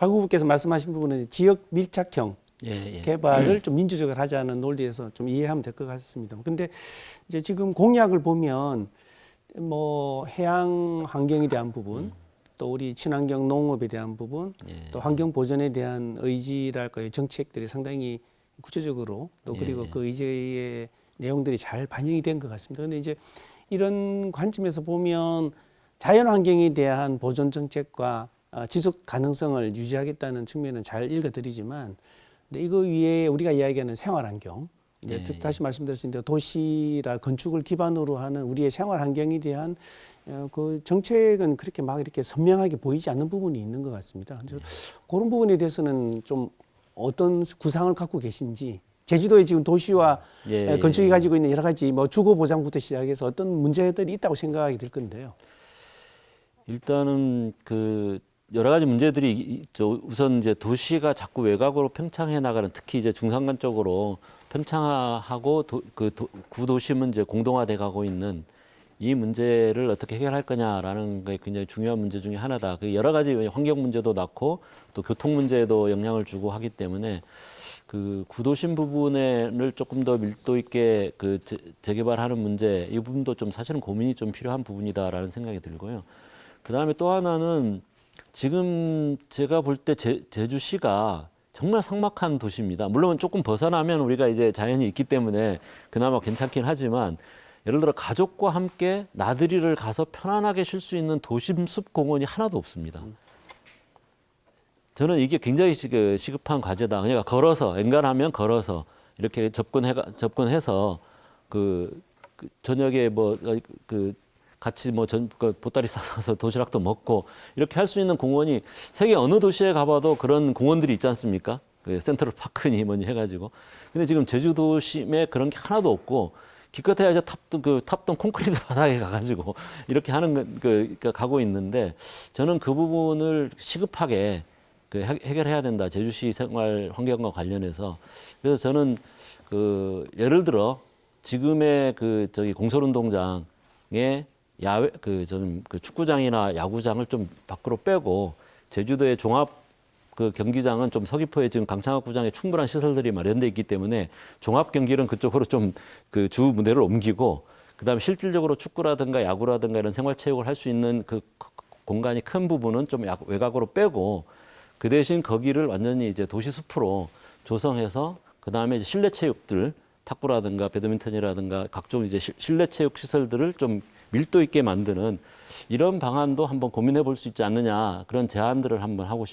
박 후보께서 말씀하신 부분은 지역 밀착형 예, 예. 개발을 좀 민주적으로 하자는 논리에서 좀 이해하면 될 것 같습니다. 근데 이제 지금 공약을 보면 뭐 해양 환경에 대한 부분, 또 우리 친환경 농업에 대한 부분, 예. 또 환경 보전에 대한 의지랄까요, 정책들이 상당히 구체적으로 또 그리고 예. 그 의지의 내용들이 잘 반영이 된 것 같습니다. 근데 이제 이런 관점에서 보면 자연 환경에 대한 보존 정책과 지속 가능성을 유지하겠다는 측면은 잘 읽어드리지만, 근데 이거 위에 우리가 이야기하는 생활 환경, 이제 예, 다시 말씀드렸습니다. 도시라 건축을 기반으로 하는 우리의 생활 환경에 대한 그 정책은 그렇게 막 이렇게 선명하게 보이지 않는 부분이 있는 것 같습니다. 그래서 그런 부분에 대해서는 좀 어떤 구상을 갖고 계신지, 제주도의 지금 도시와 예, 건축이 예. 가지고 있는 여러 가지 뭐 주거 보장부터 시작해서 어떤 문제들이 있다고 생각이 들 건데요. 일단은 그 여러 가지 문제들이 우선 이제 도시가 자꾸 외곽으로 팽창해 나가는, 특히 이제 중산간 쪽으로 팽창하고 구도심은 이제 공동화돼 가고 있는 이 문제를 어떻게 해결할 거냐라는 게 굉장히 중요한 문제 중에 하나다. 그 여러 가지 환경 문제도 낳고 또 교통 문제에도 영향을 주고 하기 때문에 그 구도심 부분을 조금 더 밀도 있게 그 재개발하는 문제, 이 부분도 좀 사실은 고민이 좀 필요한 부분이다라는 생각이 들고요. 그 다음에 또 하나는 지금 제가 볼 때 제주시가 정말 삭막한 도시입니다. 물론 조금 벗어나면 우리가 이제 자연이 있기 때문에 그나마 괜찮긴 하지만, 예를 들어 가족과 함께 나들이를 가서 편안하게 쉴 수 있는 도심 숲 공원이 하나도 없습니다. 저는 이게 굉장히 시급한 과제다. 그러니까 걸어서, 엔간하면 걸어서 이렇게 접근해서 그 저녁에 그 같이 그 보따리 싸서 도시락도 먹고 이렇게 할 수 있는 공원이 세계 어느 도시에 가봐도 그런 공원들이 있지 않습니까? 그 센트럴 파크니 뭐니 해가지고. 근데 지금 제주도심에 그런 게 하나도 없고, 기껏해야 이제 탑동 콘크리트 바닥에 가가지고 이렇게 하는 가고 있는데, 저는 그 부분을 시급하게 해결해야 된다. 제주시 생활 환경과 관련해서. 그래서 저는 예를 들어 지금의 공설운동장에 야외 저는 축구장이나 야구장을 좀 밖으로 빼고, 제주도의 종합 경기장은 좀 서귀포에 지금 강창학 구장에 충분한 시설들이 마련돼 있기 때문에 종합 경기는 그쪽으로 좀 주 무대를 옮기고, 그다음에 실질적으로 축구라든가 야구라든가 이런 생활체육을 할 수 있는 그 공간이 큰 부분은 좀 외곽으로 빼고, 그 대신 거기를 완전히 이제 도시 숲으로 조성해서, 그다음에 이제 실내 체육들, 탁구라든가 배드민턴이라든가 각종 이제 실내 체육 시설들을 좀 밀도 있게 만드는 이런 방안도 한번 고민해 볼 수 있지 않느냐, 그런 제안들을 한번 하고 싶습니다.